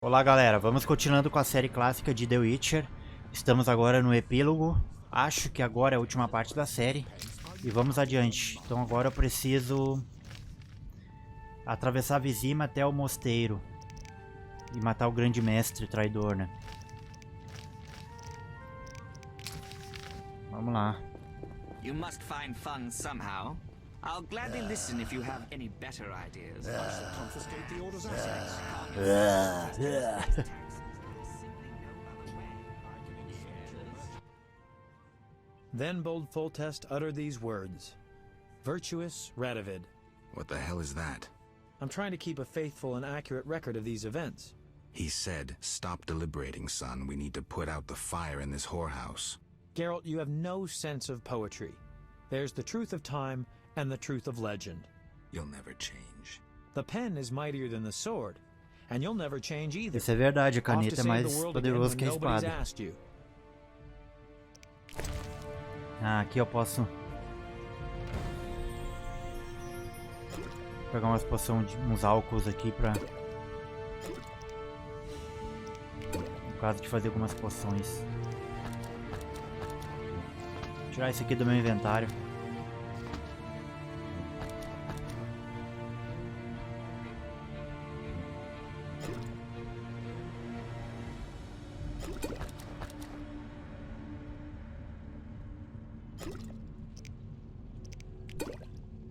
Olá galera, vamos continuando com a série clássica de The Witcher. Estamos agora no epílogo, acho que agora é a última parte da série. E vamos adiante. Então agora eu preciso atravessar a Vizima até o mosteiro e matar o grande mestre traidor, né? Vamos lá. You must find funds somehow. I'll gladly listen if you have any better ideas. Confiscate the order's assets. Then bold Foltest uttered these words. Virtuous Radovid. What the hell is that? I'm trying to keep a faithful and accurate record of these events. He said, "Stop deliberating, son. We need to put out the fire in this whorehouse." Geralt, you have no sense of poetry. There's the truth of time and the truth of legend. You'll never change. The pen is mightier than the sword, and you'll never change either. Isso é verdade, a Off to caneta é save mais the world poderosa again que a when nobody's espada. asked you. Ah, aqui eu posso pegar umas poções, uns álcools aqui pra... no caso de fazer algumas poções. Vou tirar isso aqui do meu inventário.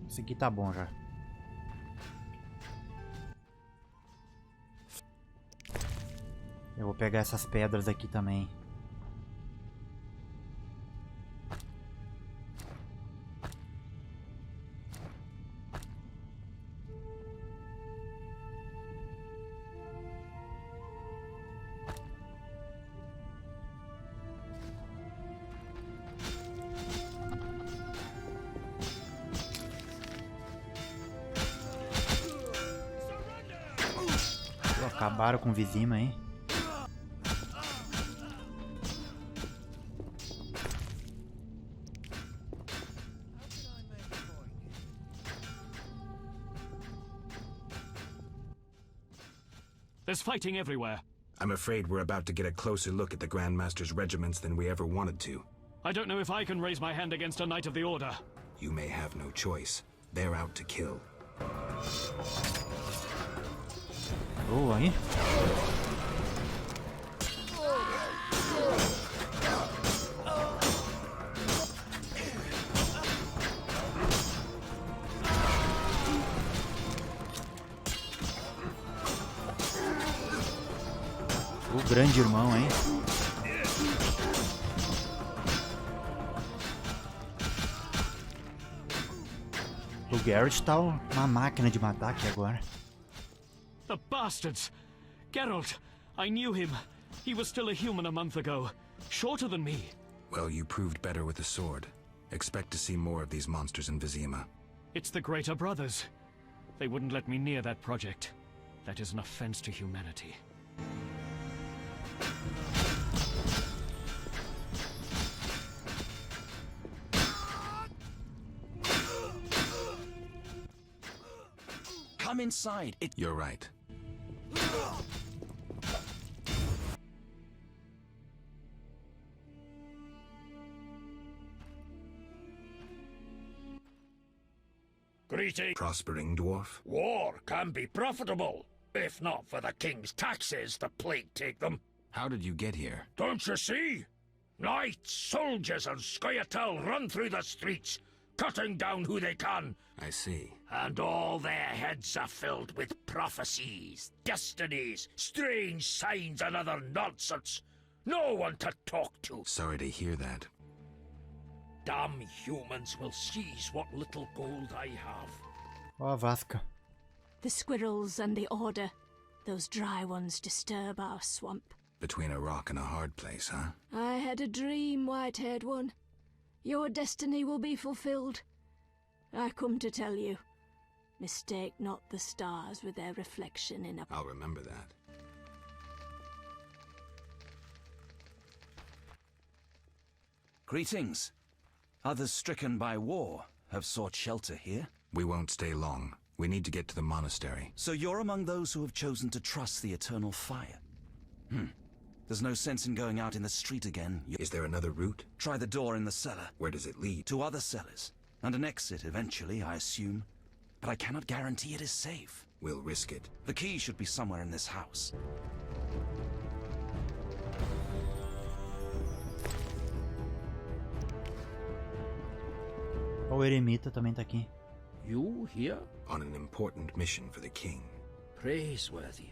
Esse aqui tá bom já. Eu vou pegar essas pedras aqui também. Acabaram com o Vizima, hein? There's fighting everywhere. I'm afraid we're about to get a closer look at the Grand Master's regiments than we ever wanted to. I don't know if I can raise my hand against a Knight of the Order. You may have no choice. They're out to kill. Boa, hein? O grande irmão, hein? O Geralt tá uma máquina de matar aqui agora. The bastards! Geralt! I knew him. He was still a human a month ago. Shorter than me. Well, you proved better with the sword. Expect to see more of these monsters in Vizima. It's the Greater Brothers. They wouldn't let me near that project. That is an offense to humanity. Come inside. You're right. Greeting. Prospering dwarf? War can be profitable. If not for the king's taxes, the plague take them. How did you get here? Don't you see? Knights, soldiers, and Scoia'tael run through the streets, cutting down who they can. I see. And all their heads are filled with prophecies, destinies, strange signs, and other nonsense. No one to talk to. Sorry to hear that. Damn humans will seize what little gold I have. Ó a Vasca. The squirrels and the order. Those dry ones disturb our swamp. Between a rock and a hard place, huh? I had a dream, white-haired one. Your destiny will be fulfilled. I come to tell you. Mistake not the stars with their reflection in a... I'll remember that. Greetings. Others stricken by war have sought shelter here. We won't stay long. We need to get to the monastery. So you're among those who have chosen to trust the eternal fire. There's no sense in going out in the street again. Is there another route? Try the door in the cellar. Where does it lead? To other cellars. And an exit eventually, I assume. But I cannot guarantee it is safe. We'll risk it. The key should be somewhere in this house. O eremita também tá aqui. You here? On an important mission for the king. Praiseworthy.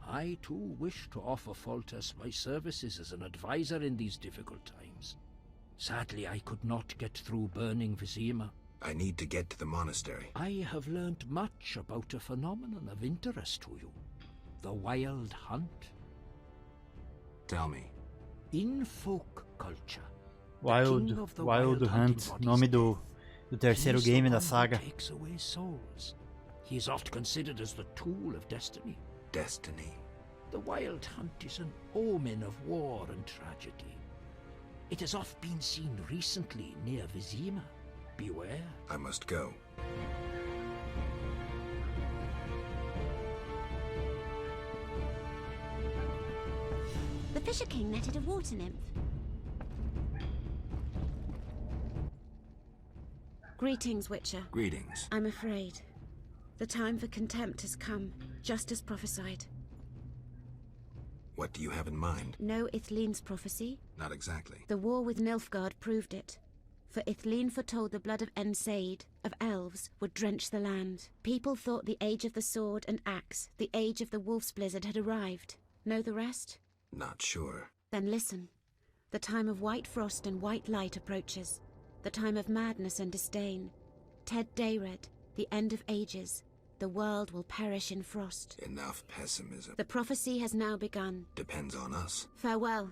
I too wish to offer Foltest my services as an advisor in these difficult times. Sadly, I could not get through burning Vizima. I need to get to the monastery. I have learned much about a phenomenon of interest to you. The wild hunt. Tell me. In folk culture, Wild Hunt, nome do terceiro game da saga. Takes away souls. He is oft considered as the tool of destiny. Destiny. The wild hunt is an omen of war and tragedy. It has oft been seen recently near Vizima. Beware. I must go. The Fisher King netted a water nymph. Greetings, Witcher. Greetings. I'm afraid. The time for contempt has come, just as prophesied. What do you have in mind? Know Ithlinne's prophecy? Not exactly. The war with Nilfgaard proved it. For Ithlinne foretold the blood of Ensaid, of elves, would drench the land. People thought the age of the sword and axe, the age of the wolf's blizzard had arrived. Know the rest? Not sure. Then listen. The time of white frost and white light approaches. The time of madness and disdain. Ted Dayred, the end of ages. The world will perish in frost. Enough pessimism. The prophecy has now begun. Depends on us. Farewell.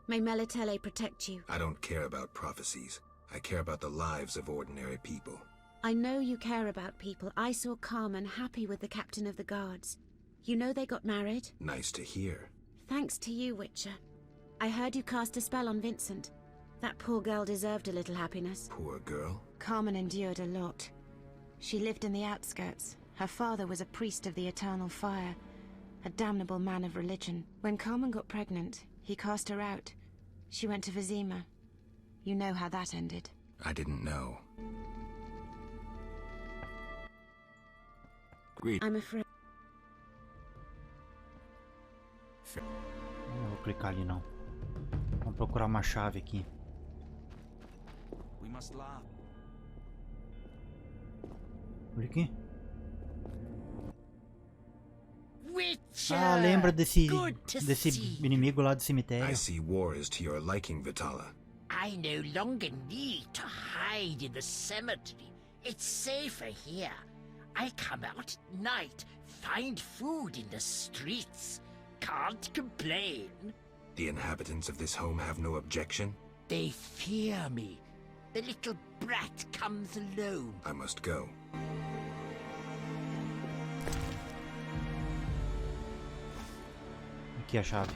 May Melitele protect you. I don't care about prophecies. I care about the lives of ordinary people. I know you care about people. I saw Carmen happy with the captain of the guards. You know they got married? Nice to hear. Thanks to you, Witcher. I heard you cast a spell on Vincent. That poor girl deserved a little happiness. Poor girl? Carmen endured a lot. She lived in the outskirts. Her father was a priest of the eternal fire, a damnable man of religion. When Carmen got pregnant, he cast her out. She went to Vizima. You know how that ended. I didn't know. I'm afraid. Não vou clicar ali não. Vamos procurar uma chave aqui. We must laugh. Olha aqui. Witcher! Ah, lembra desse see inimigo lá do cemitério. I see war is to your liking, Vitala. I no longer need to hide in the cemetery. It's safer here. I come out at night, find food in the streets. Can't complain. The inhabitants of this home have no objection? They fear me. The little brat comes alone. I must go. Aqui a chave.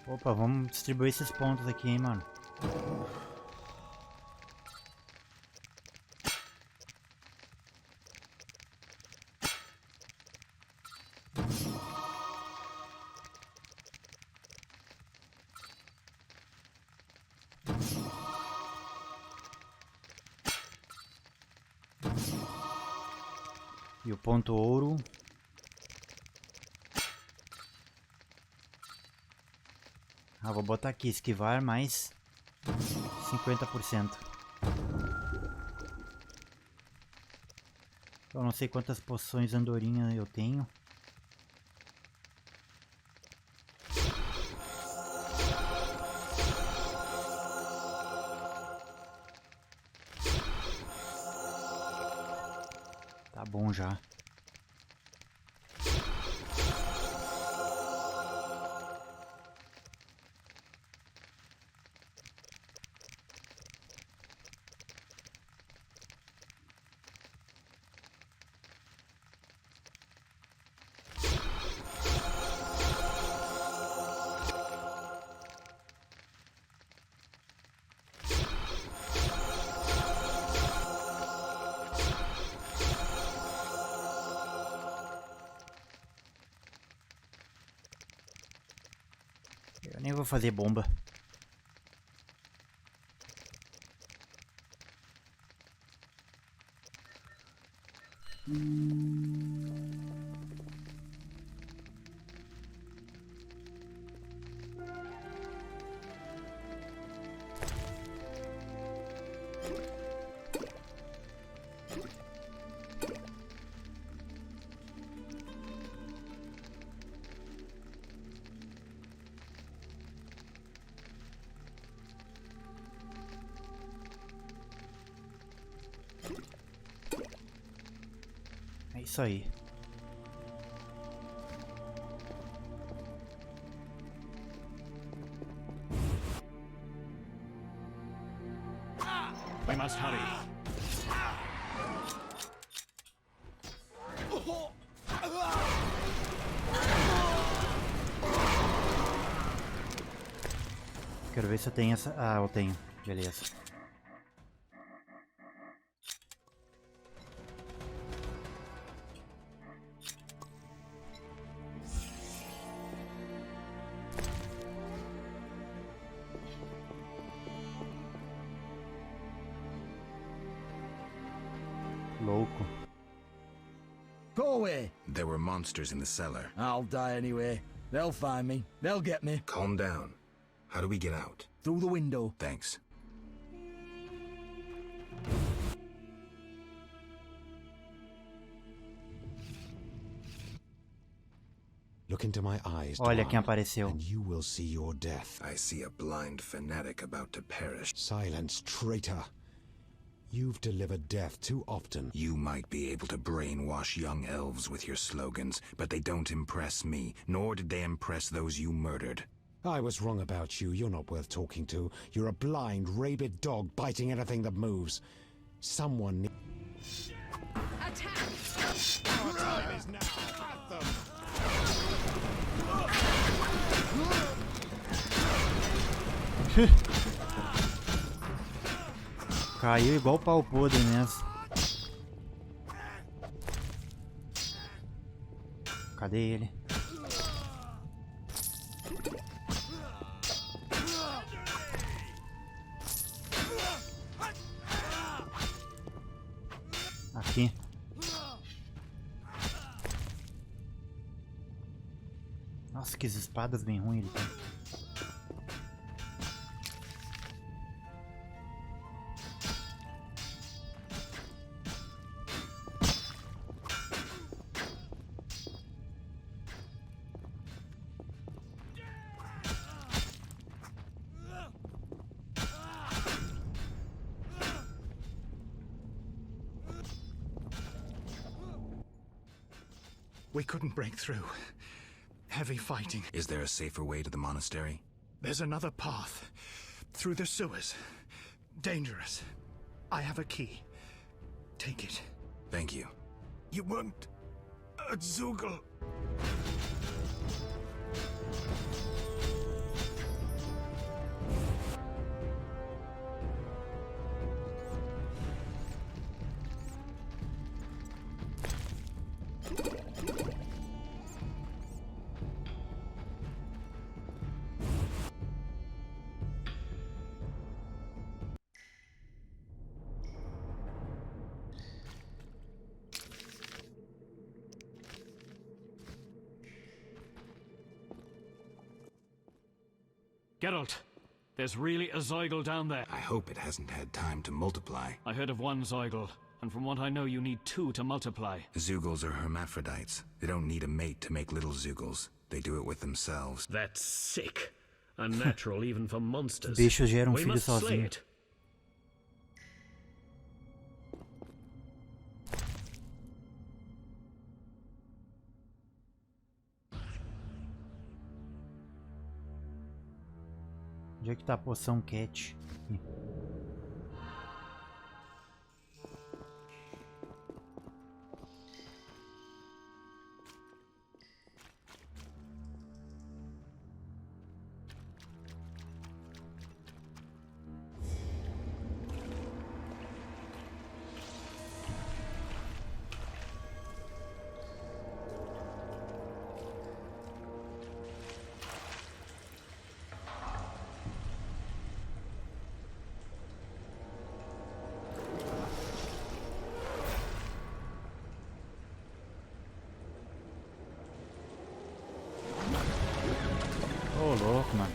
Opa, vamos distribuir esses pontos aqui, hein, mano. E o ponto ouro. Ah, vou botar aqui, esquivar mais 50%. Eu não sei quantas poções andorinha eu tenho. Tá bom já. Nem vou fazer bomba. É isso aí. We must hurry. Quero ver se eu tenho essa... Ah, eu tenho. Beleza. Louco. Go away. There were monsters in the cellar. I'll die anyway. They'll find me. They'll get me. Calm down. How do we get out? Through the window. Thanks. Look into my eyes, Olha Dwan, quem apareceu. and you will see your death. I see a blind fanatic about to perish. Silence, traitor. You've delivered death too often. You might be able to brainwash young elves with your slogans, but they don't impress me, nor did they impress those you murdered. I was wrong about you. You're not worth talking to. You're a blind, rabid dog biting anything that moves. Someone Attack! Our time is now. At them. Caiu igual pau podre nessa. Cadê ele? Aqui. Nossa, que espadas bem ruins ele tem. We couldn't break through. Heavy fighting. Is there a safer way to the monastery? There's another path. Through the sewers. Dangerous. I have a key. Take it. Thank you. You want a Zugel? Geralt, there's really a Zeugel down there. I hope it hasn't had time to multiply. I heard of one Zeugel, and from what I know you need 2 to multiply. Zugels are hermaphrodites. They don't need a mate to make little Zugels. They do it with themselves. That's sick. Unnatural even for monsters. Bichos geram We filho must slay sozinho. it. Onde é que tá a poção Cat? Aqui. Ô, louco, mano.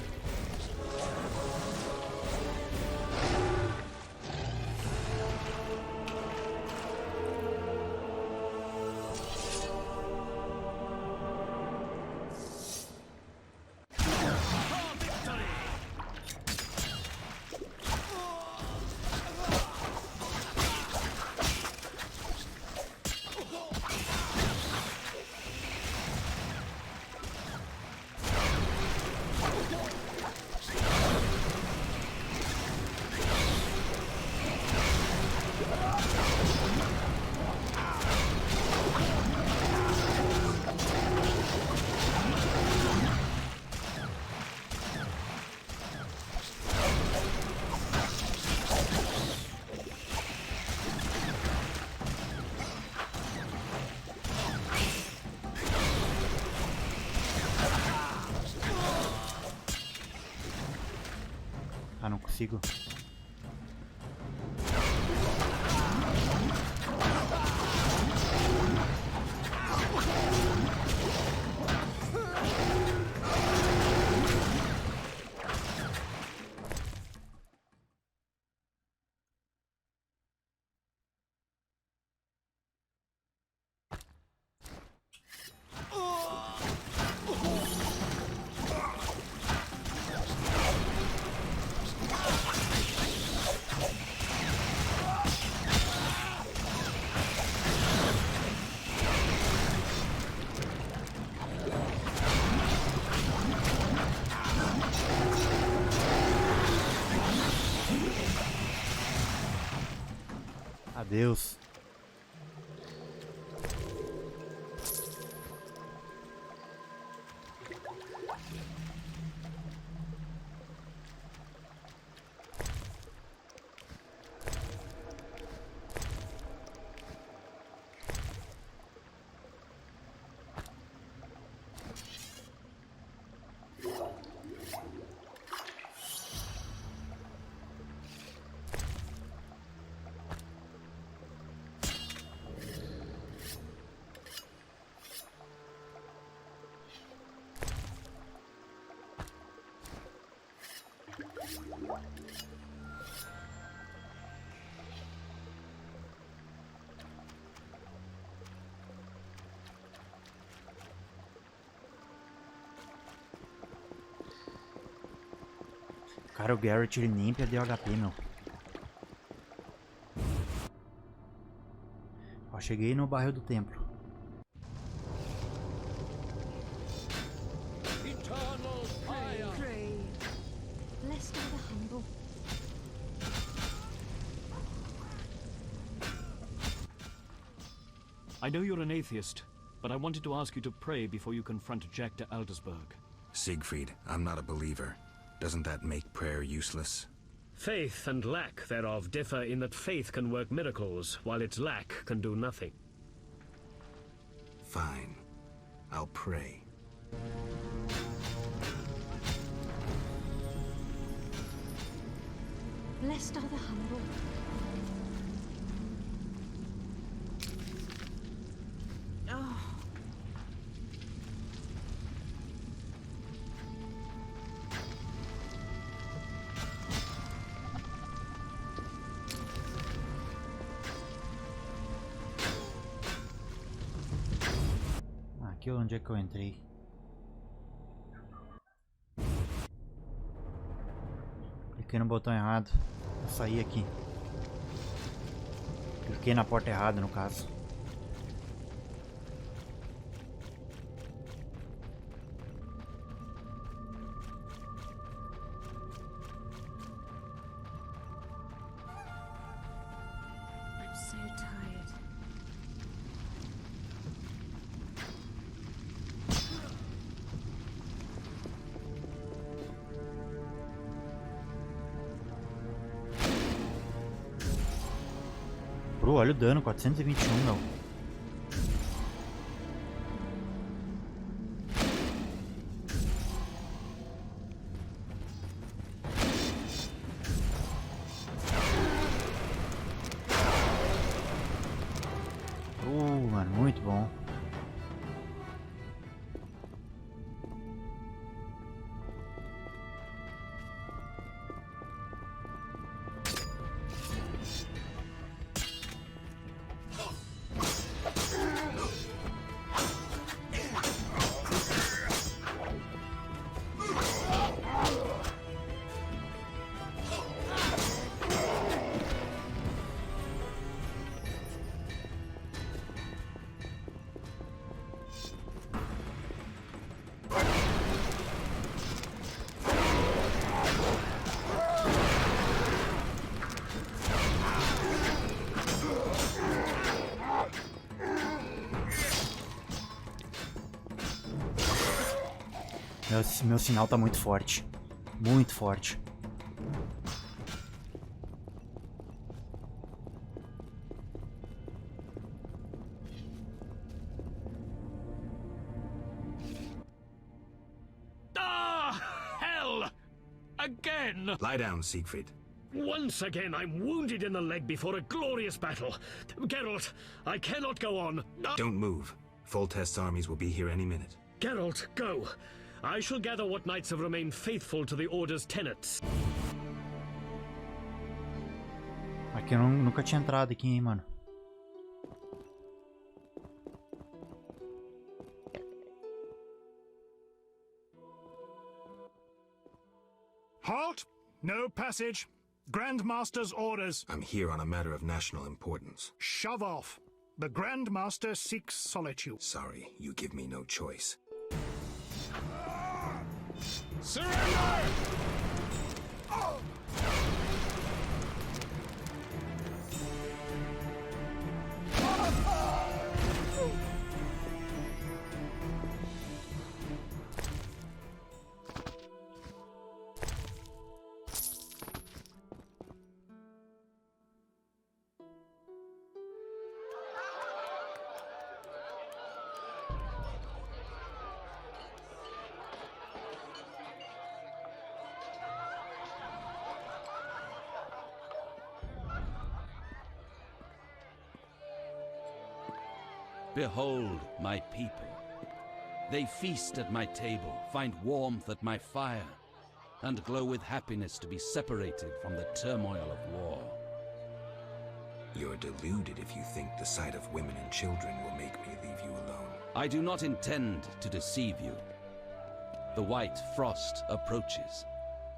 Ah, não consigo. Adeus. Cara, o Geralt ele nem perdeu HP, meu. Ó, cheguei no barril do templo. I know you're an atheist, but I wanted to ask you to pray before you confront Jack de Aldersberg. Siegfried, I'm not a believer. Doesn't that make prayer useless? Faith and lack thereof differ in that faith can work miracles, while its lack can do nothing. Fine. I'll pray. Blessed are the humble. Oh. Aqui onde é que eu entrei? Cliquei no botão errado. Vou sair aqui. Cliquei na porta errada, no caso. I'm so tired. Bro, olha o dano, 421, meu. Mano, muito bom. Meu sinal tá muito forte. Muito forte. Ah! Hell! Again! Lie down, Siegfried. Once again, I'm wounded in the leg before a glorious battle. Geralt, I cannot go on. Don't move. Foltest's armies will be here any minute. Geralt, go. I shall gather what knights have remained faithful to the Order's tenets. Aqui eu nunca tinha entrado aqui, hein, mano. Halt! No passage. Grandmaster's orders. I'm here on a matter of national importance. Shove off. The Grandmaster seeks solitude. Sorry, you give me no choice. Surrender! Behold my people. They feast at my table, find warmth at my fire, and glow with happiness to be separated from the turmoil of war. You're deluded if you think the sight of women and children will make me leave you alone. I do not intend to deceive you. The white frost approaches,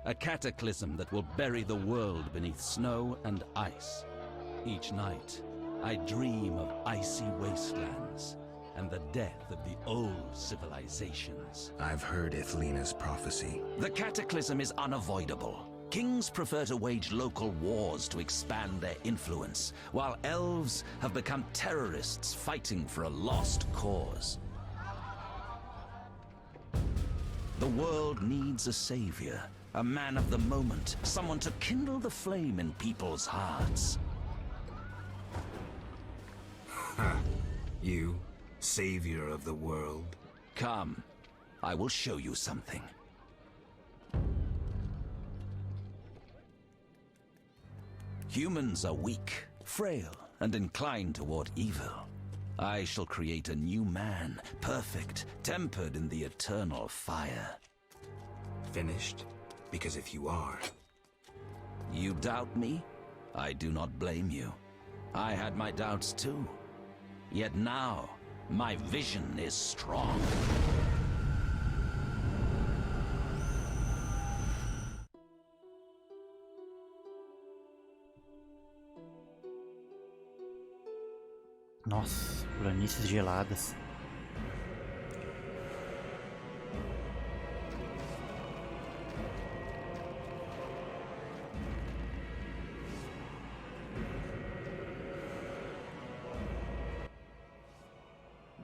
a cataclysm that will bury the world beneath snow and ice. Each night, I dream of icy wastelands and the death of the old civilizations. I've heard Ithlina's prophecy. The cataclysm is unavoidable. Kings prefer to wage local wars to expand their influence, while elves have become terrorists fighting for a lost cause. The world needs a savior, a man of the moment, someone to kindle the flame in people's hearts. You, savior of the world? Come, I will show you something. Humans are weak, frail, and inclined toward evil. I shall create a new man, perfect, tempered in the eternal fire. Finished? Because if you are... You doubt me? I do not blame you. I had my doubts too. Yet now, my vision is strong. Nossa, planícies geladas.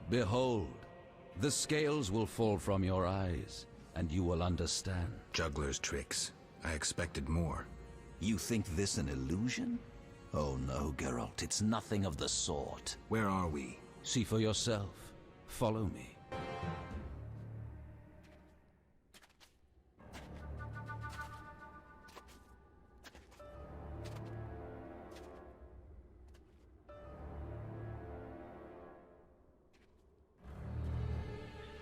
Behold, the scales will fall from your eyes, and you will understand. Juggler's tricks. I expected more. You think this an illusion? Oh no, Geralt, it's nothing of the sort. Where are we? See for yourself. Follow me.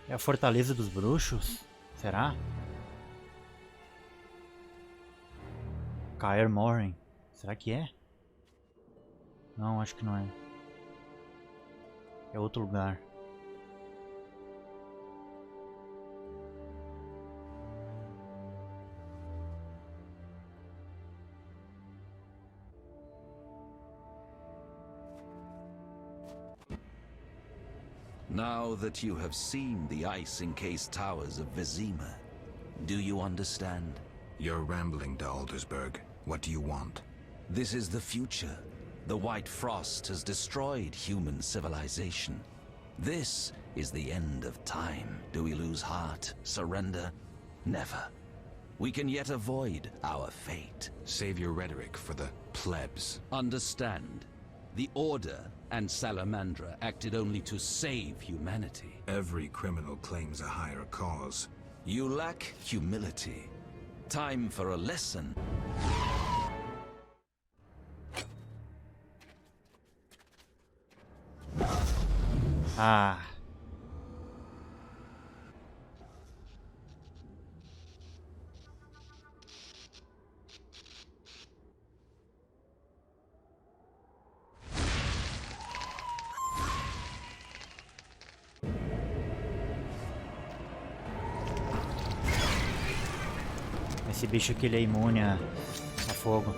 É a Fortaleza dos Bruxos? Será? Kaer Morhen. Será que é? Não, acho que não é. É outro lugar. Now that you have seen the ice-encased towers of Vizima, do you understand? You're rambling to Aldersberg. What do you want? This is the future. The White Frost has destroyed human civilization. This is the end of time. Do we lose heart, surrender? Never. We can yet avoid our fate. Save your rhetoric for the plebs. Understand. The Order and Salamandra acted only to save humanity. Every criminal claims a higher cause. You lack humility. Time for a lesson. Ah. Esse bicho aqui ele é imune a fogo.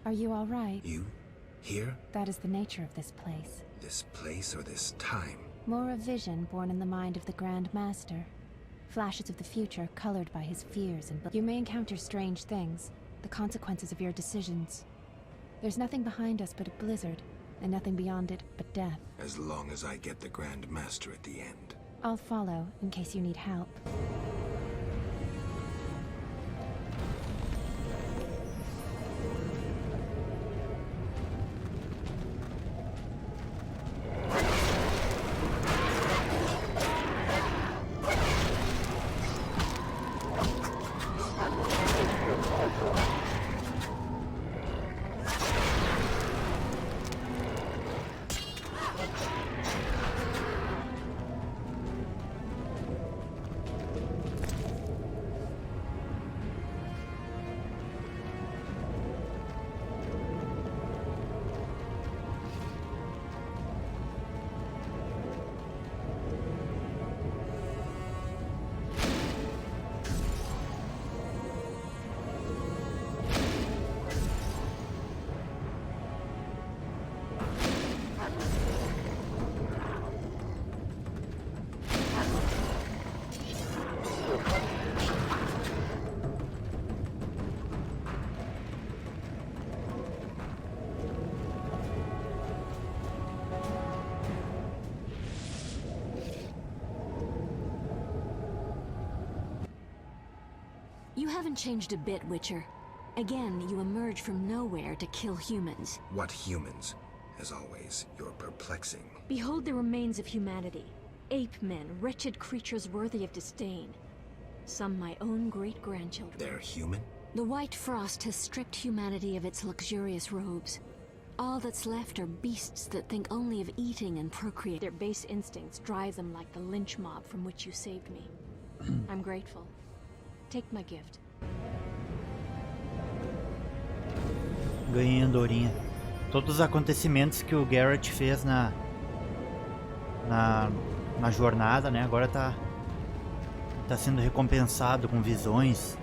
Are you all right? You? Here? That is the nature of this place. This place or this time? More a vision born in the mind of the Grand Master. Flashes of the future colored by his fears and... You may encounter strange things, the consequences of your decisions. There's nothing behind us but a blizzard, and nothing beyond it but death. As long as I get the Grand Master at the end. I'll follow, in case you need help. You haven't changed a bit, Witcher. Again, you emerge from nowhere to kill humans. What humans? As always, you're perplexing. Behold the remains of humanity. Ape men, wretched creatures worthy of disdain. Some my own great-grandchildren. They're human? The white frost has stripped humanity of its luxurious robes. All that's left are beasts that think only of eating and procreate. Their base instincts drive them like the lynch mob from which you saved me. I'm grateful. Take my gift. Ganhei andorinha. Todos os acontecimentos que o Geralt fez na jornada, né? Agora tá sendo recompensado com visões.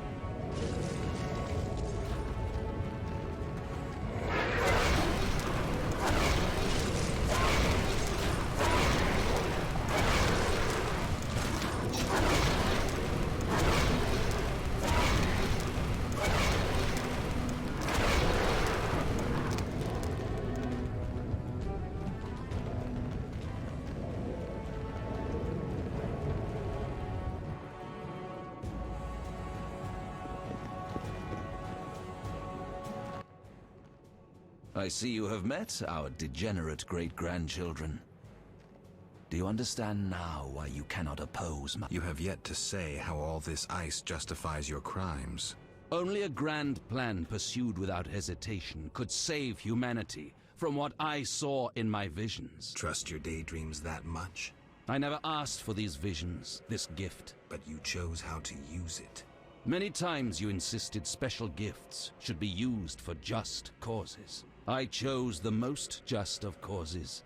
I see you have met our degenerate great-grandchildren. Do you understand now why you cannot oppose my... You have yet to say how all this ice justifies your crimes. Only a grand plan pursued without hesitation could save humanity from what I saw in my visions. Trust your daydreams that much? I never asked for these visions, this gift. But you chose how to use it. Many times you insisted special gifts should be used for just causes. I chose the most just of causes,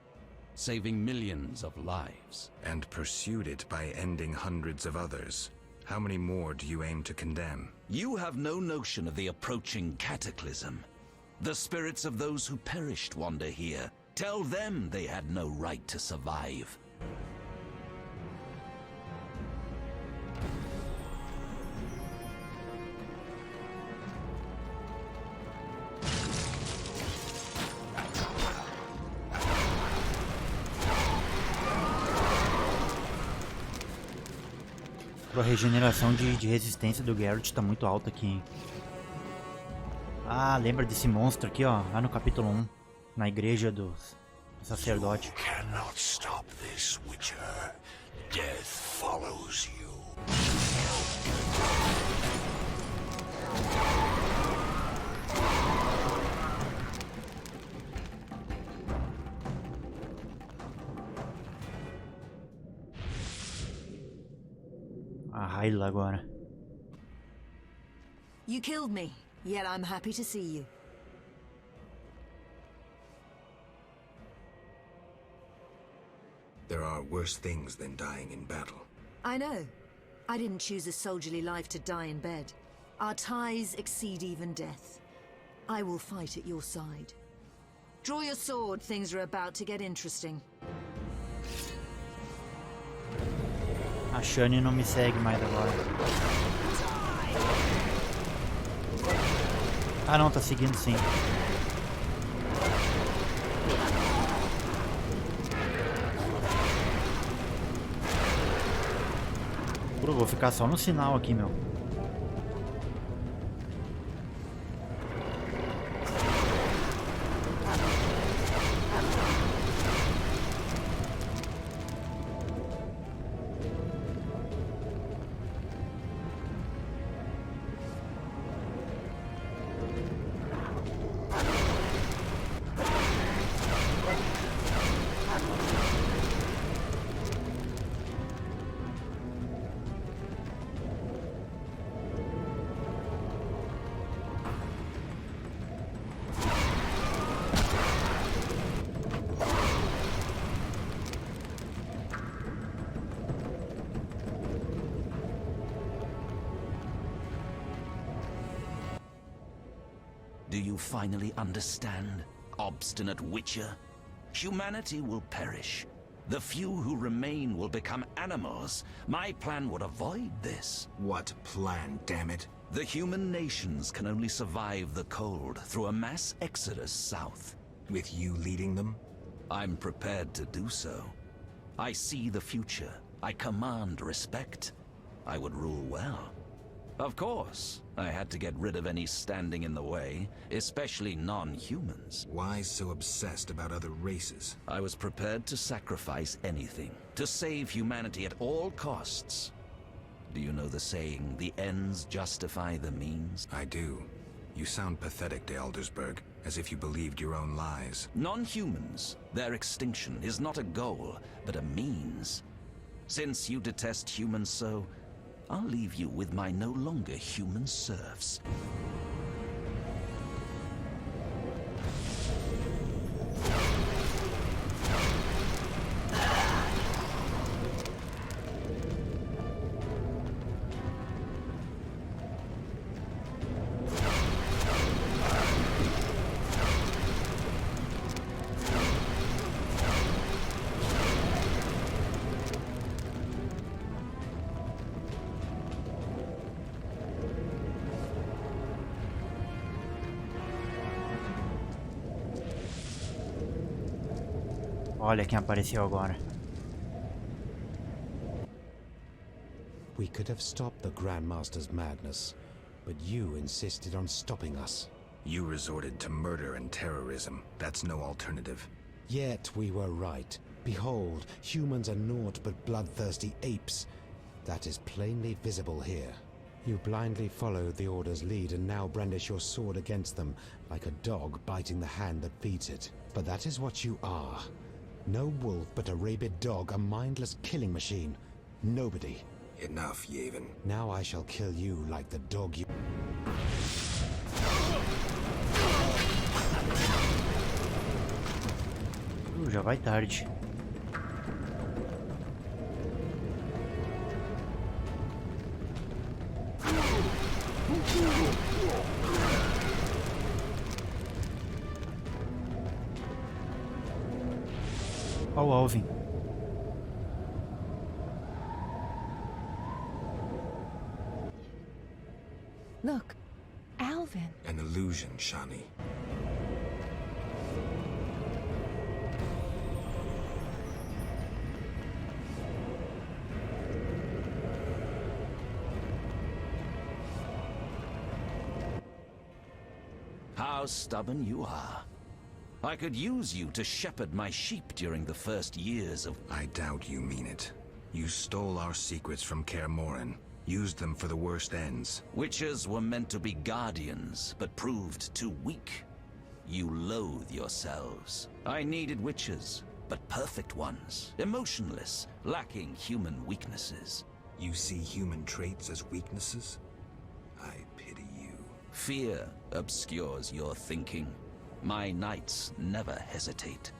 saving millions of lives. And pursued it by ending hundreds of others. How many more do you aim to condemn? You have no notion of the approaching cataclysm. The spirits of those who perished wander here. Tell them they had no right to survive. A regeneração de resistência do Geralt tá muito alta aqui, hein? Ah, lembra desse monstro aqui, ó, lá no capítulo 1, na igreja do sacerdote. You cannot stop this, Witcher. Death follows you. A Hyla agora. You killed me, yet I'm happy to see you. There are worse things than dying in battle. I know. I didn't choose a soldierly life to die in bed. Our ties exceed even death. I will fight at your side. Draw your sword, things are about to get interesting. A Shani não me segue mais agora. Ah não, tá seguindo sim. Pô, vou ficar só no sinal aqui, meu. Do you finally understand, obstinate Witcher? Humanity will perish. The few who remain will become animals. My plan would avoid this. What plan, damn it? The human nations can only survive the cold through a mass exodus south. With you leading them? I'm prepared to do so. I see the future. I command respect. I would rule well. Of course, I had to get rid of any standing in the way, especially non-humans. Why so obsessed about other races? I was prepared to sacrifice anything, to save humanity at all costs. Do you know the saying, the ends justify the means? I do. You sound pathetic, de Aldersberg, as if you believed your own lies. Non-humans, their extinction is not a goal, but a means. Since you detest humans so, I'll leave you with my no longer human serfs. Olha quem apareceu agora. We could have stopped the Grandmaster's madness, but you insisted on stopping us. You resorted to murder and terrorism. That's no alternative. Yet we were right. Behold, humans are naught but bloodthirsty apes. That is plainly visible here. You blindly followed the Order's lead and now brandish your sword against them, like a dog biting the hand that feeds it. But that is what you are. No wolf but a rabid dog, a mindless killing machine. Nobody. Enough, Yavin. Now I shall kill you like the dog you... Já vai tarde. Ó o Alvin. Look, Alvin. An illusion, Shani. How stubborn you are. I could use you to shepherd my sheep during the first years of... I doubt you mean it. You stole our secrets from Kaer Morhen, used them for the worst ends. Witches were meant to be guardians, but proved too weak. You loathe yourselves. I needed witches, but perfect ones. Emotionless, lacking human weaknesses. You see human traits as weaknesses? I pity you. Fear obscures your thinking. My knights never hesitate.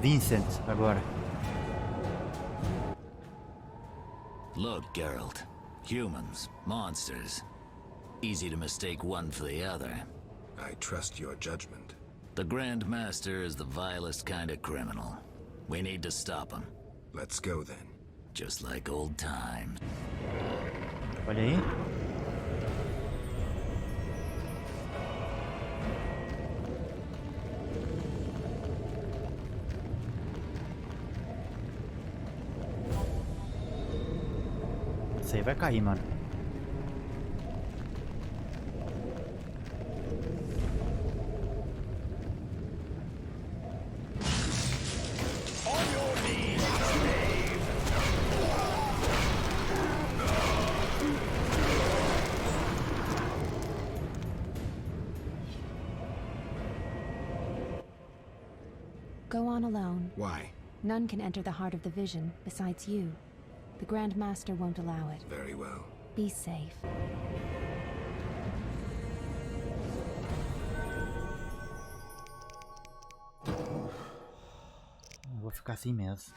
Vincent, agora. Look, Geralt. Humans, monsters. Easy to mistake one for the other. I trust your judgment. The Grand Master is the vilest kind of criminal. We need to stop him. Let's go then. Just like old times. Olha aí. Isso aí vai cair, mano. Go on alone. Why? None can enter the heart of the vision besides you. The Grand Master won't allow it. Very well. Be safe. Eu vou ficar assim mesmo.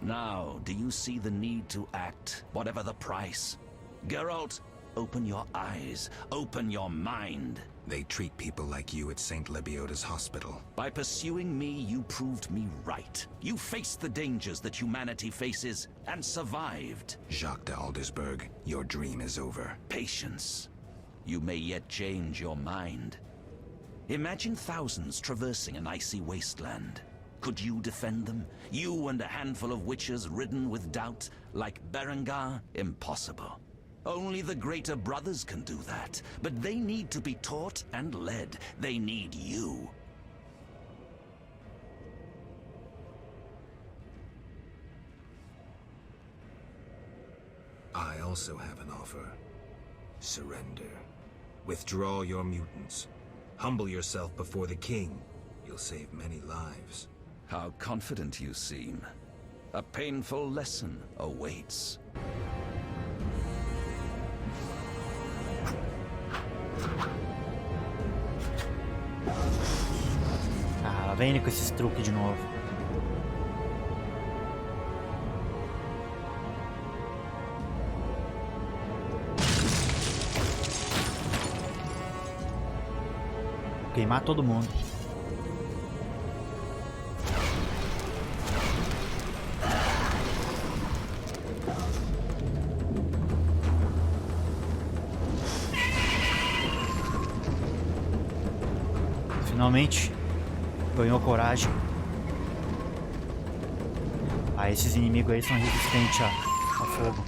Now, do you see the need to act, whatever the price? Geralt, open your eyes, open your mind. They treat people like you at St. Lebioda's hospital. By pursuing me, you proved me right. You faced the dangers that humanity faces, and survived. Jacques de Aldersberg, your dream is over. Patience. You may yet change your mind. Imagine thousands traversing an icy wasteland. Could you defend them? You and a handful of witches ridden with doubt, like Berengar? Impossible. Only the greater brothers can do that. But they need to be taught and led. They need you. I also have an offer. Surrender. Withdraw your mutants. Humble yourself before the king. You'll save many lives. How confident you seem. A painful lesson awaits. Ah, lá vem ele com esses truques de novo. Vou queimar todo mundo. Finalmente ganhou coragem. Ah, esses inimigos aí são resistentes a fogo.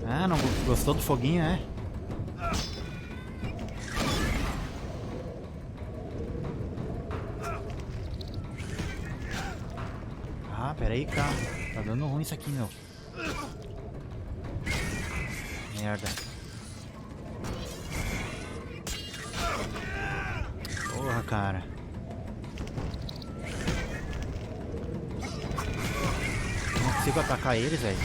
Ah, não gostou do foguinho, é? pera aí, cara. Tá dando ruim isso aqui, meu. Merda. Porra, cara. Não consigo atacar eles, velho.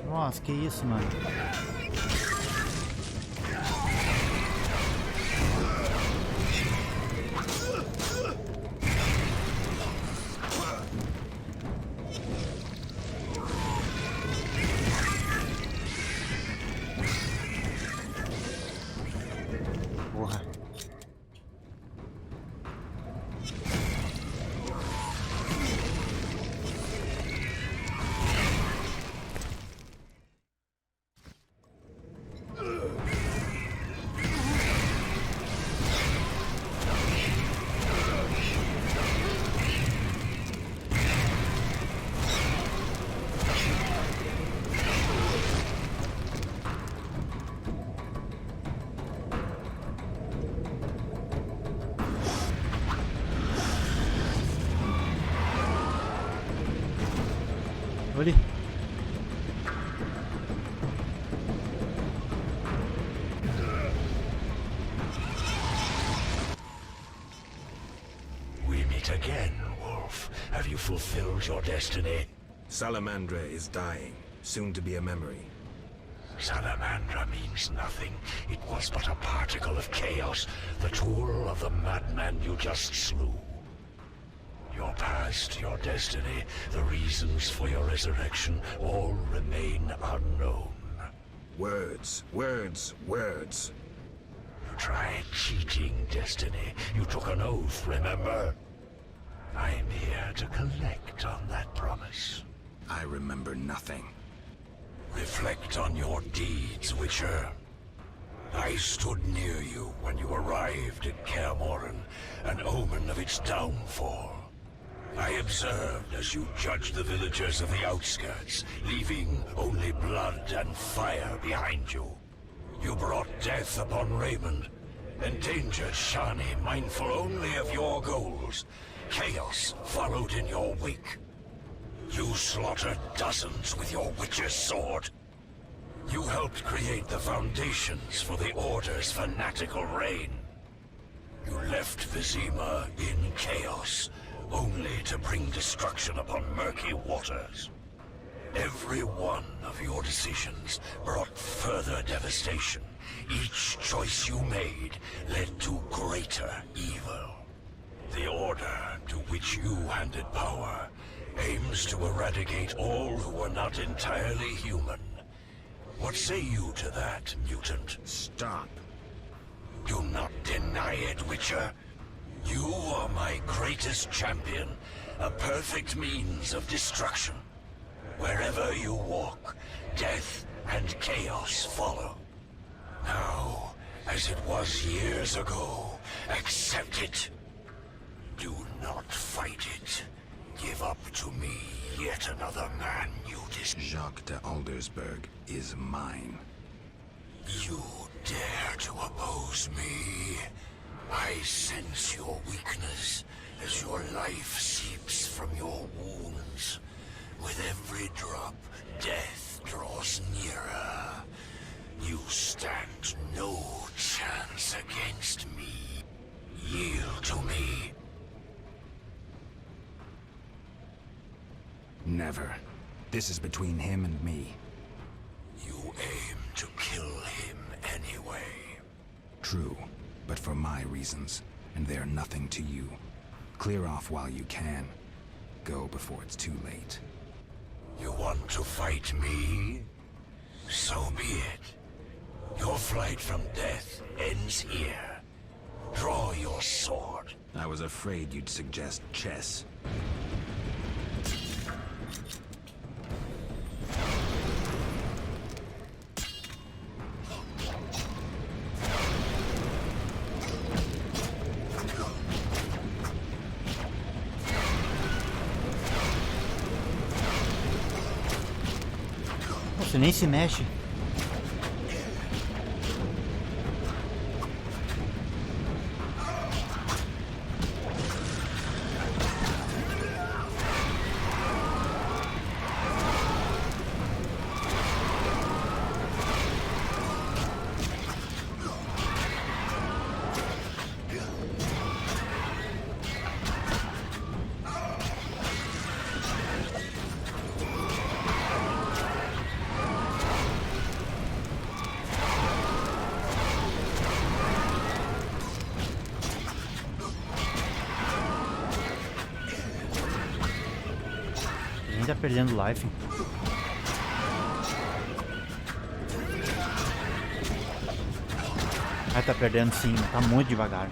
Nossa, que isso, mano. Porra. Ali. We meet again, Wolf. Have you fulfilled your destiny? Salamandra is dying, soon to be a memory. Salamandra means nothing. It was but a particle of chaos, the tool of the madman you just slew. Your past, your destiny, the reasons for your resurrection, all remain unknown. Words, words, words. You tried cheating destiny. You took an oath, remember? I am here to collect on that promise. I remember nothing. Reflect on your deeds, Witcher. I stood near you when you arrived at Kaer Morhen, an omen of its downfall. I observed as you judged the villagers of the outskirts, leaving only blood and fire behind you. You brought death upon Raymond, endangered Shani, mindful only of your goals. Chaos followed in your wake. You slaughtered dozens with your witch's sword. You helped create the foundations for the Order's fanatical reign. You left Vizima in chaos, only to bring destruction upon murky waters. Every one of your decisions brought further devastation. Each choice you made led to greater evil. The Order, to which you handed power, aims to eradicate all who are not entirely human. What say you to that, mutant? Stop. Do not deny it, Witcher. You are my greatest champion, a perfect means of destruction. Wherever you walk, death and chaos follow. Now, as it was years ago, accept it. Do not fight it. Give up to me yet another man you Jacques de Aldersberg is mine. You dare to oppose me? I sense your weakness as your life seeps from your wounds. With every drop, death draws nearer. You stand no chance against me. Yield to me. Never. This is between him and me. You aim to kill him anyway. True, but for my reasons, and they're nothing to you. Clear off while you can. Go before it's too late. You want to fight me? So be it. Your flight from death ends here. Draw your sword. I was afraid you'd suggest chess. Você nem se mexe. Tá perdendo life. Ah, tá perdendo sim, tá muito devagar.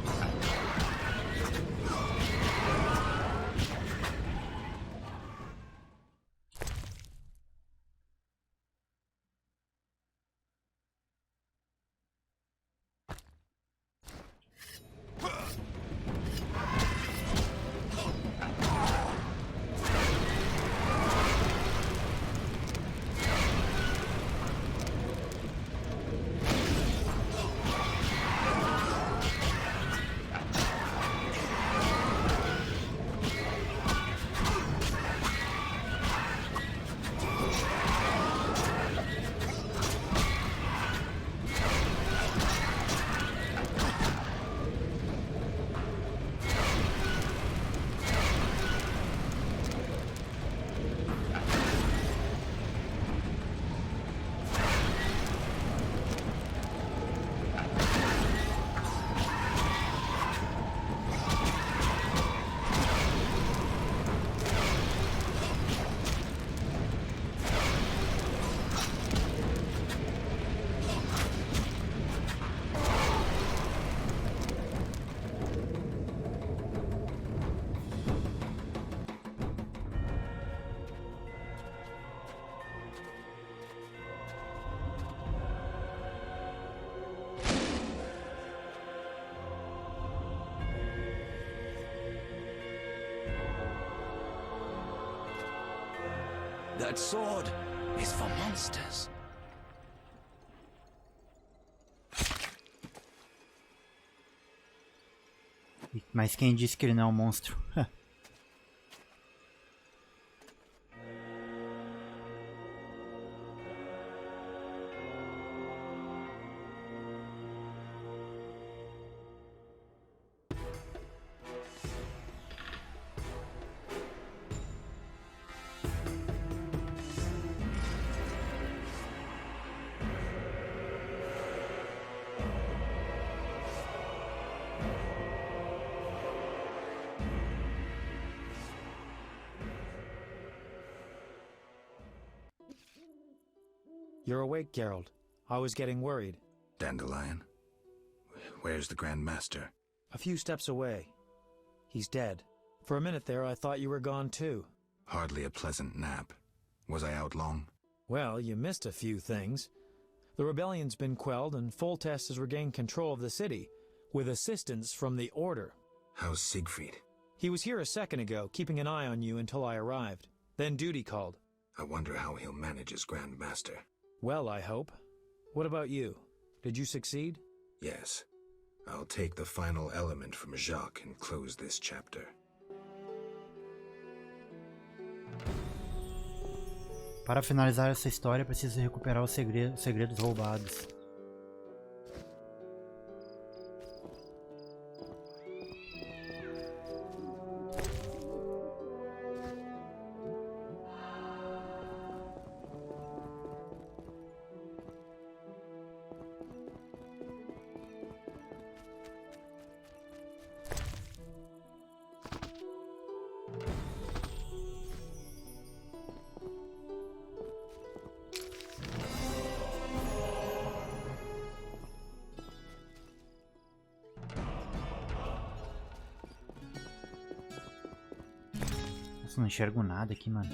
That sword is for monsters. Mas quem disse que ele não é um monstro? You're awake, Geralt. I was getting worried. Dandelion? Where's the Grand Master? A few steps away. He's dead. For a minute there, I thought you were gone too. Hardly a pleasant nap. Was I out long? Well, you missed a few things. The rebellion's been quelled and Foltest has regained control of the city, with assistance from the Order. How's Siegfried? He was here a second ago, keeping an eye on you until I arrived. Then duty called. I wonder how he'll manage as Grand Master. Well, I hope. What about you? Did you succeed? Yes. I'll take the final element from Jacques and close this chapter. Para finalizar essa história, preciso recuperar os segredos roubados. Não enxergo nada aqui, mano.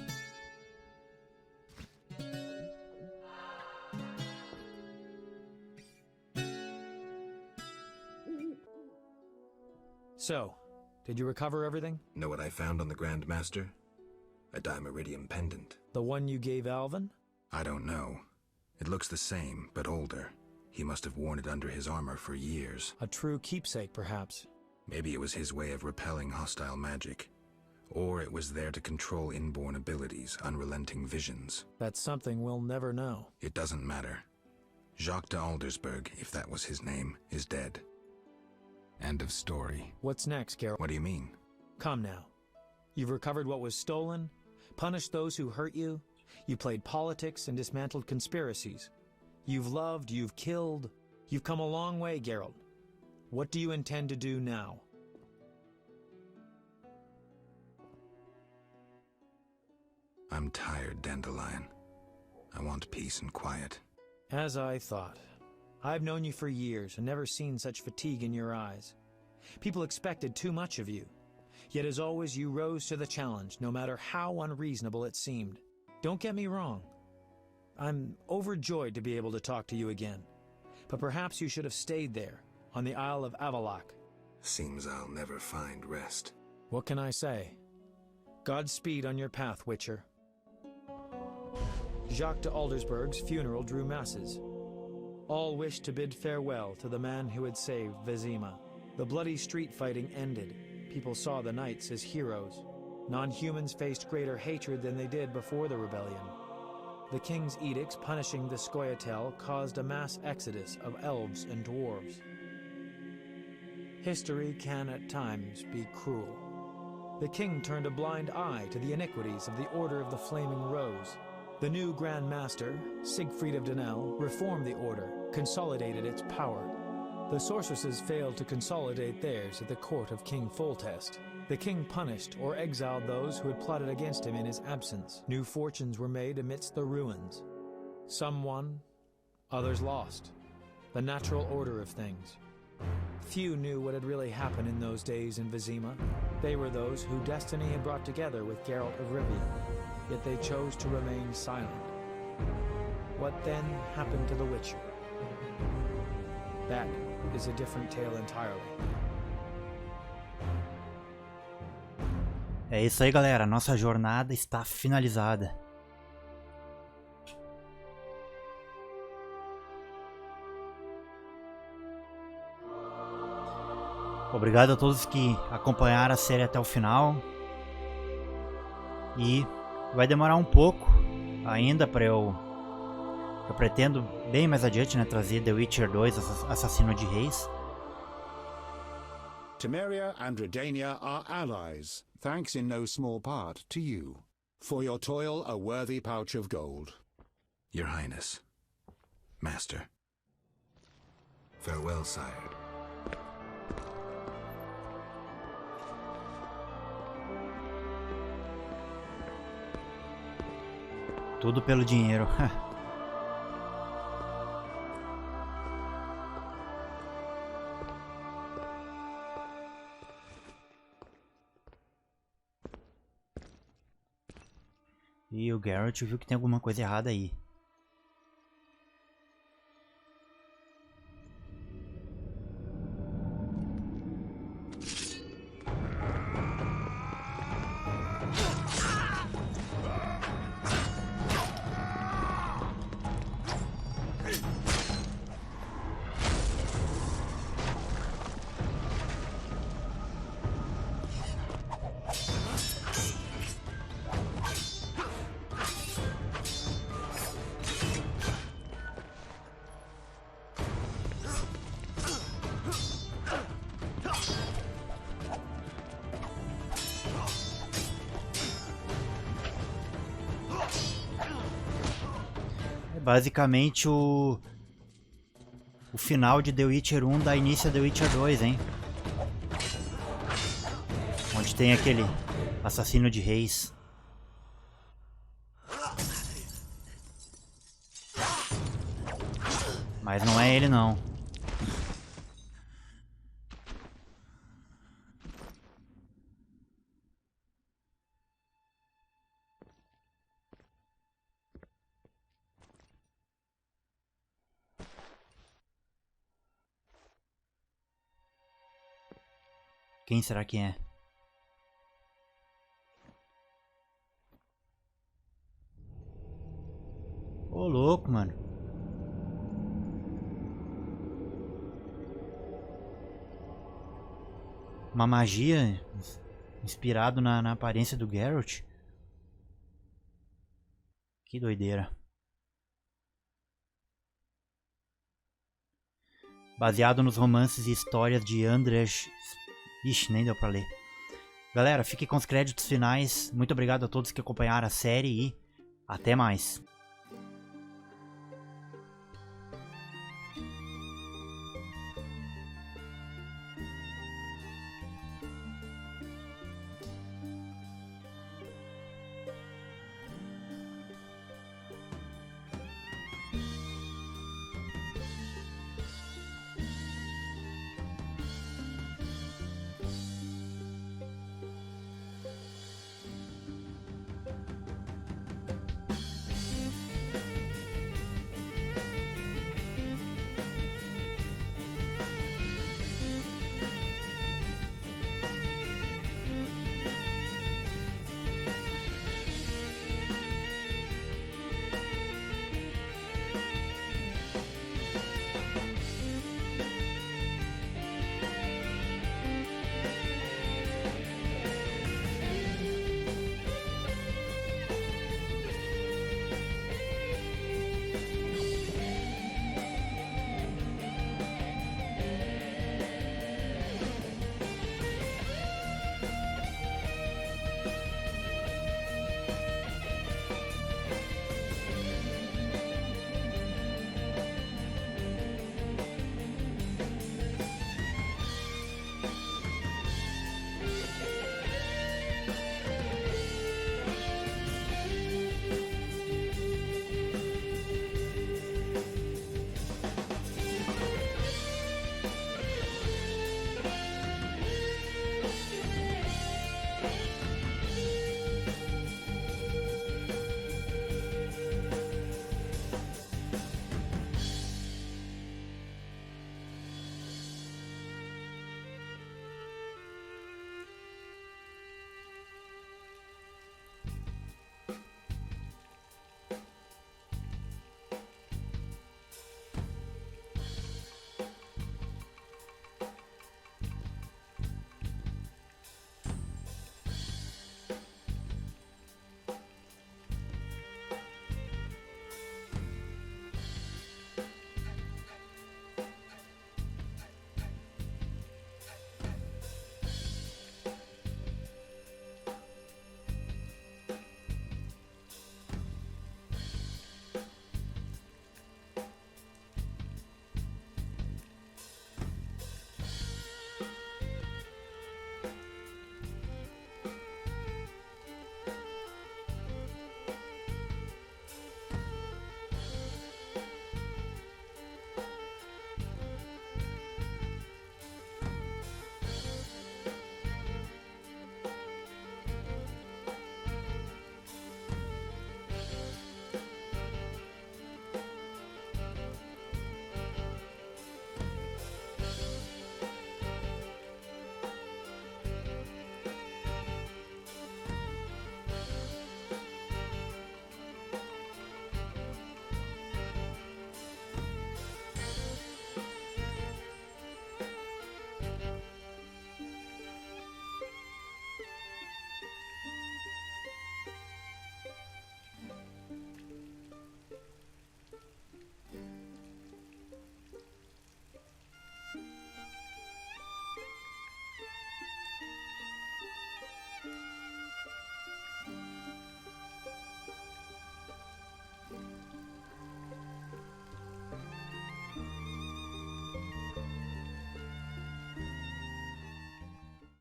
So, did you recover everything? Know what I found on the Grand Master? A dimeridium pendant. The one you gave Alvin? I don't know. It looks the same, but older. He must have worn it under his armor for years. A true keepsake, perhaps. Maybe it was his way of repelling hostile magic. Or it was there to control inborn abilities, unrelenting visions. That's something we'll never know. It doesn't matter. Jacques de Aldersberg, if that was his name, is dead. End of story. What's next, Geralt? What do you mean? Come now. You've recovered what was stolen, punished those who hurt you, you played politics and dismantled conspiracies. You've loved, you've killed. You've come a long way, Geralt. What do you intend to do now? I'm tired, Dandelion. I want peace and quiet. As I thought. I've known you for years and never seen such fatigue in your eyes. People expected too much of you. Yet as always, you rose to the challenge, no matter how unreasonable it seemed. Don't get me wrong. I'm overjoyed to be able to talk to you again. But perhaps you should have stayed there, on the Isle of Avallac'h. Seems I'll never find rest. What can I say? Godspeed on your path, Witcher. Jacques de Aldersberg's funeral drew masses. All wished to bid farewell to the man who had saved Vizima. The bloody street fighting ended. People saw the knights as heroes. Non-humans faced greater hatred than they did before the rebellion. The king's edicts punishing the Scoia'tael caused a mass exodus of elves and dwarves. History can at times be cruel. The king turned a blind eye to the iniquities of the Order of the Flaming Rose. The new Grand Master, Siegfried of Dunel, reformed the order, consolidated its power. The sorceresses failed to consolidate theirs at the court of King Foltest. The king punished or exiled those who had plotted against him in his absence. New fortunes were made amidst the ruins. Some won, others lost. The natural order of things. Few knew what had really happened in those days in Vizima. They were those who destiny had brought together with Geralt of Rivia, yet they chose to remain silent. What then happened to the Witcher? That is a different tale entirely. É isso aí, galera. Nossa jornada está finalizada. Obrigado a todos que acompanharam a série até o final. E vai demorar um pouco ainda para eu pretendo bem mais adiante, né, trazer The Witcher 2, Assassino de Reis. Temeria and Redania are allies, thanks in no small part to you. For your toil, a worthy pouch of gold. Your Highness. Master. Farewell, sire. Tudo pelo dinheiro. E o Geralt viu que tem alguma coisa errada aí. Basicamente o final de The Witcher 1 dá início a The Witcher 2, hein? Onde tem aquele assassino de reis. Mas não é ele não. Quem será que é? Ô, louco, mano. uma magia inspirado na aparência do Geralt. Que doideira. Baseado nos romances e histórias de Andrzej... Ixi, nem deu pra ler. Galera, fique com os créditos finais. Muito obrigado a todos que acompanharam a série e até mais.